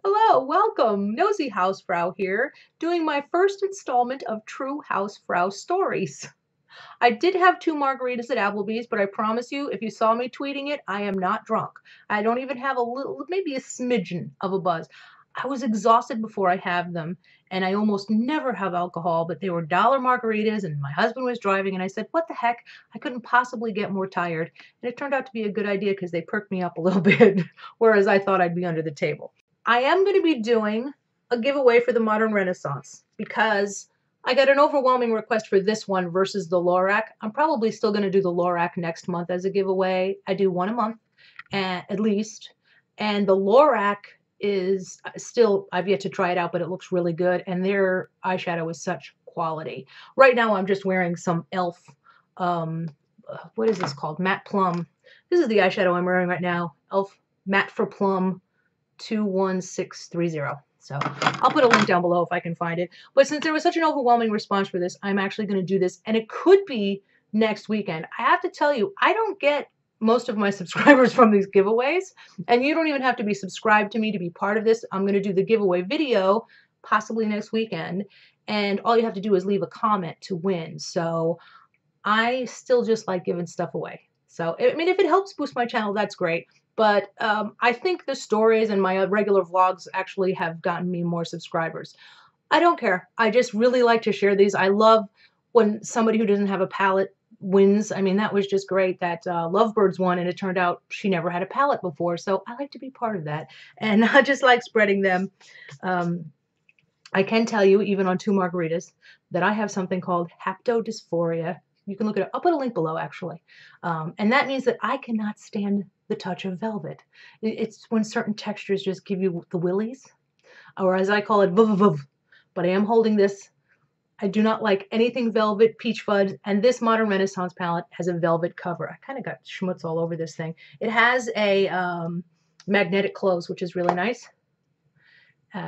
Hello, welcome. Nosy HausFrau here, doing my first installment of True HausFrau stories. I did have two margaritas at Applebee's, but I promise you, if you saw me tweeting it, I am not drunk. I don't even have a little, maybe a smidgen of a buzz. I was exhausted before I have them, and I almost never have alcohol, but they were dollar margaritas, and my husband was driving, and I said, what the heck? I couldn't possibly get more tired. And it turned out to be a good idea because they perked me up a little bit, whereas I thought I'd be under the table. I am going to be doing a giveaway for the Modern Renaissance because I got an overwhelming request for this one versus the Lorac. I'm probably still going to do the Lorac next month as a giveaway. I do one a month at least. And the Lorac is still, I've yet to try it out, but it looks really good. And their eyeshadow is such quality. Right now, I'm just wearing some e.l.f. What is this called? Matte Plum. This is the eyeshadow I'm wearing right now. e.l.f. Matte for Plum 21630. So I'll put a link down below if I can find it. But since there was such an overwhelming response for this, I'm actually going to do this, and it could be next weekend. I have to tell you, I don't get most of my subscribers from these giveaways, and you don't even have to be subscribed to me to be part of this. I'm going to do the giveaway video possibly next weekend, and all you have to do is leave a comment to win. So I still just like giving stuff away. So, I mean, if it helps boost my channel, that's great. But I think the stories and my regular vlogs actually have gotten me more subscribers. I don't care. I just really like to share these. I love when somebody who doesn't have a palette wins. I mean, that was just great that Lovebirds won, and it turned out she never had a palette before. So I like to be part of that. And I just like spreading them. I can tell you, even on two margaritas, that I have something called Haptodysphoria. You can look it up. I'll put a link below, actually. And that means that I cannot stand the touch of velvet. It's when certain textures just give you the willies, or as I call it, vuv. But I am holding this. I do not like anything velvet, peach fudge, and this Modern Renaissance palette has a velvet cover. I kind of got schmutz all over this thing. It has a magnetic close, which is really nice.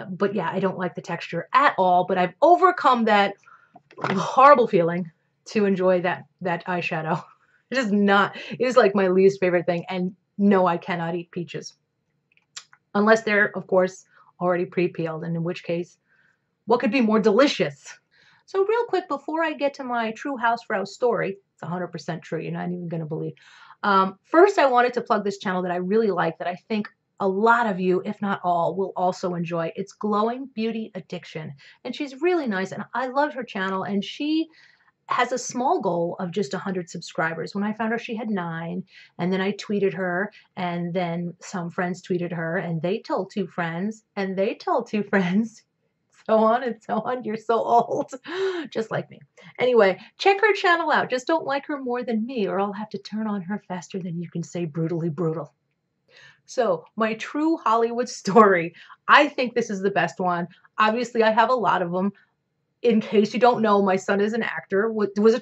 But yeah, I don't like the texture at all, but I've overcome that horrible feeling to enjoy that eyeshadow. It is like my least favorite thing. And no, I cannot eat peaches. Unless they're, of course, already pre-peeled, and in which case, what could be more delicious? So real quick, before I get to my True HausFrau story, it's 100% true, you're not even going to believe. First, I wanted to plug this channel that I really like, that I think a lot of you, if not all, will also enjoy. It's Glowing Beauty Addiction. And she's really nice, and I love her channel, and she has a small goal of just 100 subscribers. When I found her, she had 9, and then I tweeted her, and then some friends tweeted her, and they told 2 friends, and they told 2 friends, so on and so on. You're so old, just like me. Anyway, check her channel out. Just don't like her more than me, or I'll have to turn on her faster than you can say brutally brutal. So my true Hollywood story. I think this is the best one. Obviously, I have a lot of them. In case you don't know, my son is an actor, was a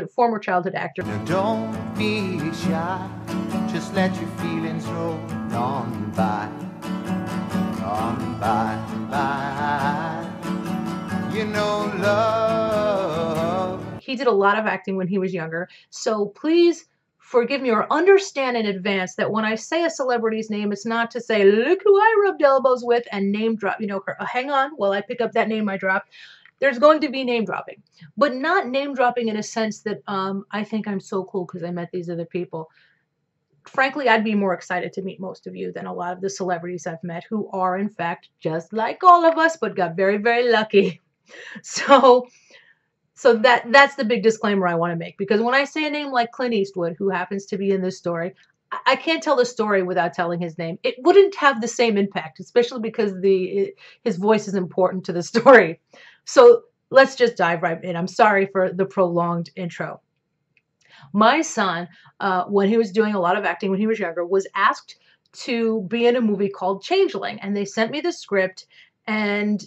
former childhood actor. Now don't be shy, just let your feelings roll on by, by. You know love. He did a lot of acting when he was younger, so please forgive me or understand in advance that when I say a celebrity's name, it's not to say, look who I rubbed elbows with and name drop, hang on while I pick up that name I dropped. There's going to be name dropping, but not name dropping in a sense that I think I'm so cool because I met these other people. Frankly, I'd be more excited to meet most of you than a lot of the celebrities I've met who are, in fact, just like all of us, but got very, very lucky. So that's the big disclaimer I want to make, because when I say a name like Clint Eastwood, who happens to be in this story, I can't tell the story without telling his name. It wouldn't have the same impact, especially because his voice is important to the story. So let's just dive right in. I'm sorry for the prolonged intro. My son, when he was doing a lot of acting when he was younger, was asked to be in a movie called Changeling, and they sent me the script, and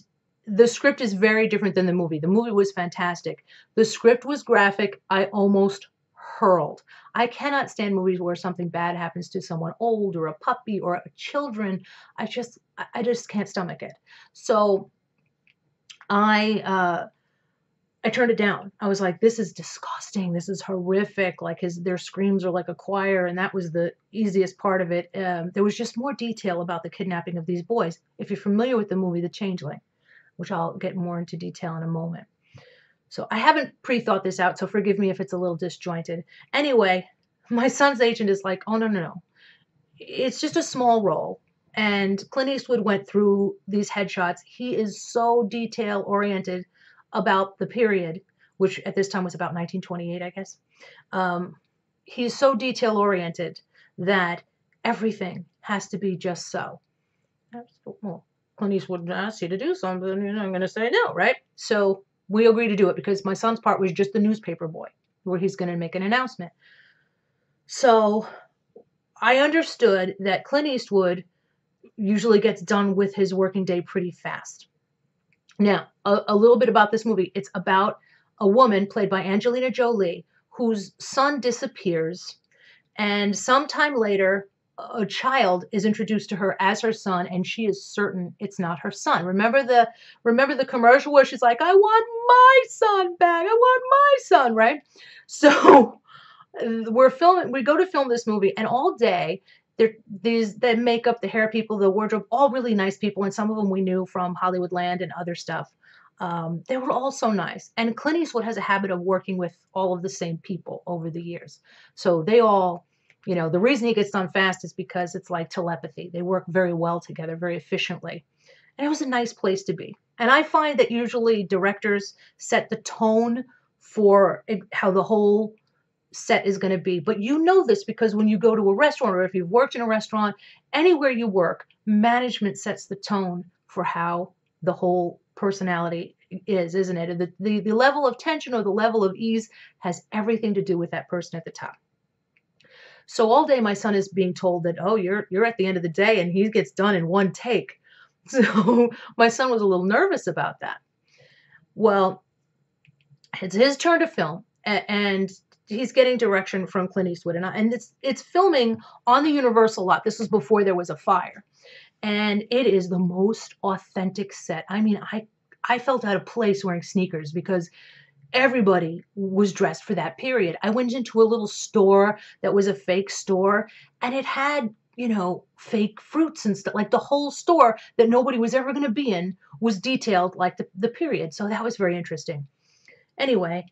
the script is very different than the movie. The movie was fantastic. The script was graphic. I almost hurled. I cannot stand movies where something bad happens to someone old or a puppy or children. I just can't stomach it. So I I turned it down. I was like, this is disgusting. This is horrific. Like their screams are like a choir. And that was the easiest part of it. There was just more detail about the kidnapping of these boys. If you're familiar with the movie, The Changeling, which I'll get more into detail in a moment. So I haven't pre-thought this out, so forgive me if it's a little disjointed. Anyway, my son's agent is like, oh, no, no, no. It's just a small role. And Clint Eastwood went through these headshots. He is so detail-oriented about the period, which at this time was about 1928, I guess. He's so detail-oriented that everything has to be just so. Well, Clint Eastwood asked you to do something, I'm going to say no, right? So we agreed to do it because my son's part was just the newspaper boy, where he's going to make an announcement. So I understood that Clint Eastwood usually gets done with his working day pretty fast. Now, a little bit about this movie. It's about a woman played by Angelina Jolie whose son disappears, and sometime later, a child is introduced to her as her son, and she is certain it's not her son. Remember the commercial where she's like, I want my son back. I want my son, right? So we go to film this movie, and all day the makeup, the hair people, the wardrobe, all really nice people, and some of them we knew from Hollywoodland and other stuff. They were all so nice. And Clint Eastwood has a habit of working with all of the same people over the years. So they all, the reason he gets done fast is because it's like telepathy. They work very well together, very efficiently. And it was a nice place to be. And I find that usually directors set the tone for how the whole set is going to be. But you know this because when you go to a restaurant, or if you've worked in a restaurant, anywhere you work, management sets the tone for how the whole personality is, isn't it? The level of tension or the level of ease has everything to do with that person at the top. So all day my son is being told that, oh, you're at the end of the day, and he gets done in one take. So my son was a little nervous about that. Well, it's his turn to film, and he's getting direction from Clint Eastwood, and it's filming on the Universal lot. This was before there was a fire, and it is the most authentic set. I mean, I felt out of place wearing sneakers because everybody was dressed for that period. I went into a little store that was a fake store, and it had, fake fruits and stuff. Like the whole store that nobody was ever going to be in was detailed like the period. So that was very interesting. Anyway,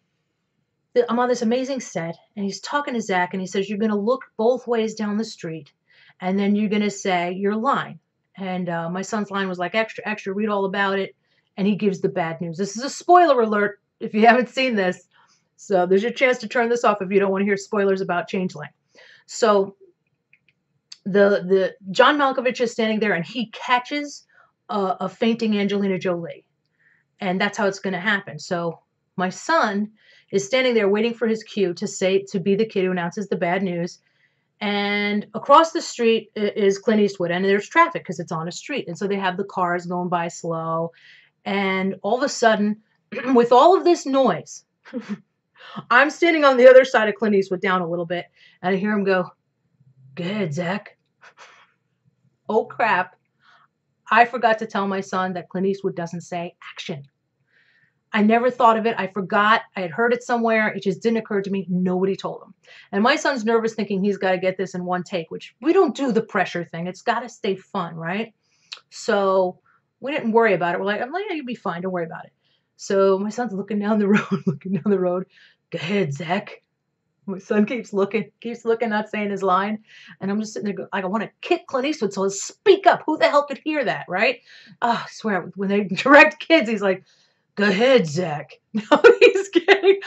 I'm on this amazing set, and he's talking to Zach, and he says, you're going to look both ways down the street, and then you're going to say your line. And my son's line was like, extra, extra, read all about it. And he gives the bad news. This is a spoiler alert if you haven't seen this. So there's your chance to turn this off if you don't want to hear spoilers about Changeling. So the John Malkovich is standing there, and he catches a fainting Angelina Jolie. And that's how it's going to happen. So my son is standing there waiting for his cue to be the kid who announces the bad news. And across the street is Clint Eastwood, and there's traffic because it's on a street. And so they have the cars going by slow. And all of a sudden, with all of this noise, I'm standing on the other side of Clint Eastwood, down a little bit, and I hear him go, go ahead, Zach. Oh, crap. I forgot to tell my son that Clint Eastwood doesn't say action. I never thought of it. I forgot. I had heard it somewhere. It just didn't occur to me. Nobody told him. And my son's nervous, thinking he's got to get this in one take, which we don't do the pressure thing. It's got to stay fun, right? So we didn't worry about it. We're like, yeah, you'll be fine. Don't worry about it. So my son's looking down the road, Go ahead, Zach. My son keeps looking, not saying his line. And I'm just sitting there, I want to kick Clint Eastwood, so let's speak up. Who the hell could hear that, right? Oh, I swear, when they direct kids, he's like, go ahead, Zach. No, he's getting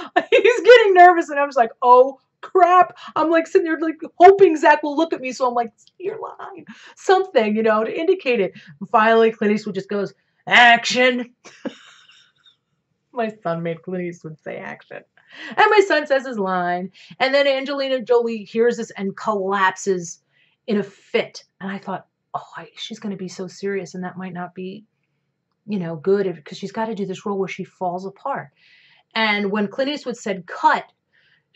nervous, and I'm just like, oh, crap. I'm like sitting there like hoping Zach will look at me, so I'm like, your line, something, to indicate it. And finally, Clint Eastwood just goes, action. My son made Clint Eastwood say action. And my son says his line, and then Angelina Jolie hears this and collapses in a fit. And I thought, she's going to be so serious, and that might not be, good, because she's got to do this role where she falls apart. And when Clint Eastwood said cut,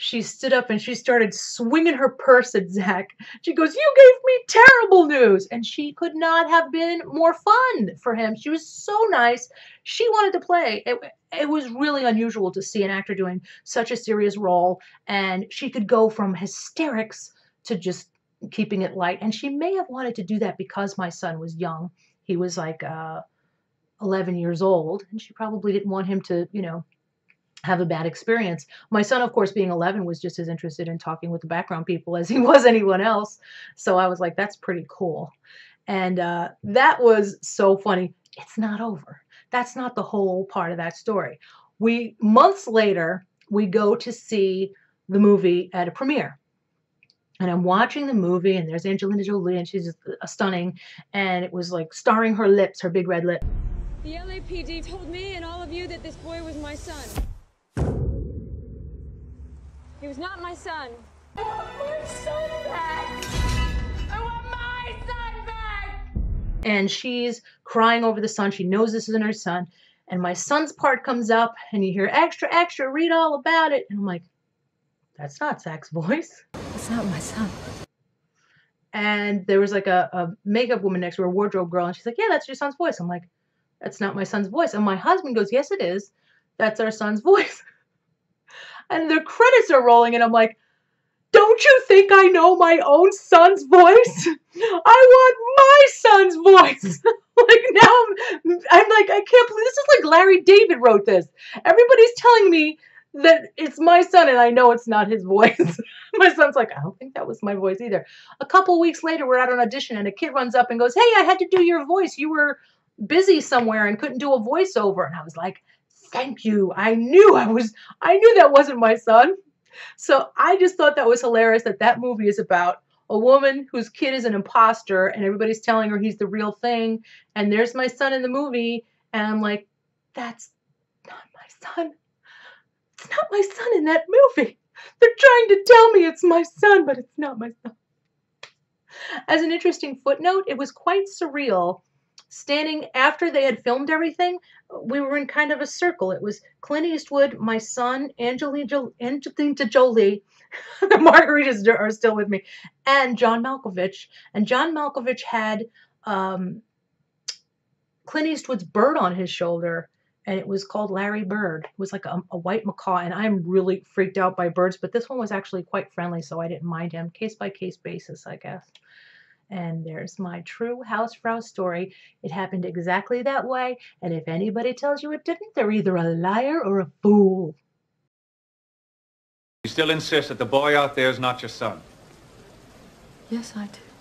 she stood up and she started swinging her purse at Zach. She goes, "You gave me terrible news." And she could not have been more fun for him. She was so nice. She wanted to play. It was really unusual to see an actor doing such a serious role. And she could go from hysterics to just keeping it light. And she may have wanted to do that because my son was young. He was like 11 years old. And she probably didn't want him to, have a bad experience. My son, of course, being 11, was just as interested in talking with the background people as he was anyone else. So I was like, that's pretty cool. And that was so funny. It's not over. That's not the whole part of that story. Months later, we go to see the movie at a premiere. And I'm watching the movie, and there's Angelina Jolie, and she's stunning. And it was like starring her lips, her big red lips. The LAPD told me and all of you that this boy was my son. He was not my son. I want my son back. I want my son back. And she's crying over the son. She knows this isn't her son. And my son's part comes up, and you hear, "Extra, extra, read all about it." And I'm like, that's not Zach's voice. It's not my son. And there was like a makeup woman next to her, a wardrobe girl, and she's like, "Yeah, that's your son's voice." I'm like, "That's not my son's voice." And my husband goes, "Yes, it is. That's our son's voice." And the credits are rolling, and I'm like, don't you think I know my own son's voice? I want my son's voice. Like, now I'm like, I can't believe this is like Larry David wrote this. Everybody's telling me that it's my son, and I know it's not his voice. My son's like, I don't think that was my voice either. A couple weeks later, we're at an audition, and a kid runs up and goes, "Hey, I had to do your voice. You were busy somewhere and couldn't do a voiceover." And I was like, thank you. I knew that wasn't my son. So I just thought that was hilarious that movie is about a woman whose kid is an imposter, and everybody's telling her he's the real thing. And there's my son in the movie. And I'm like, that's not my son. It's not my son in that movie. They're trying to tell me it's my son, but it's not my son. As an interesting footnote, it was quite surreal. Standing after they had filmed everything, we were in kind of a circle. It was Clint Eastwood, my son, Angelina Jolie, the margaritas are still with me, and John Malkovich. And John Malkovich had Clint Eastwood's bird on his shoulder, and it was called Larry Bird. It was like a white macaw, and I'm really freaked out by birds, but this one was actually quite friendly, so I didn't mind him. Case-by-case basis, I guess. And there's my true HausFrau story. It happened exactly that way. And if anybody tells you it didn't, they're either a liar or a fool. You still insist that the boy out there is not your son? Yes, I do.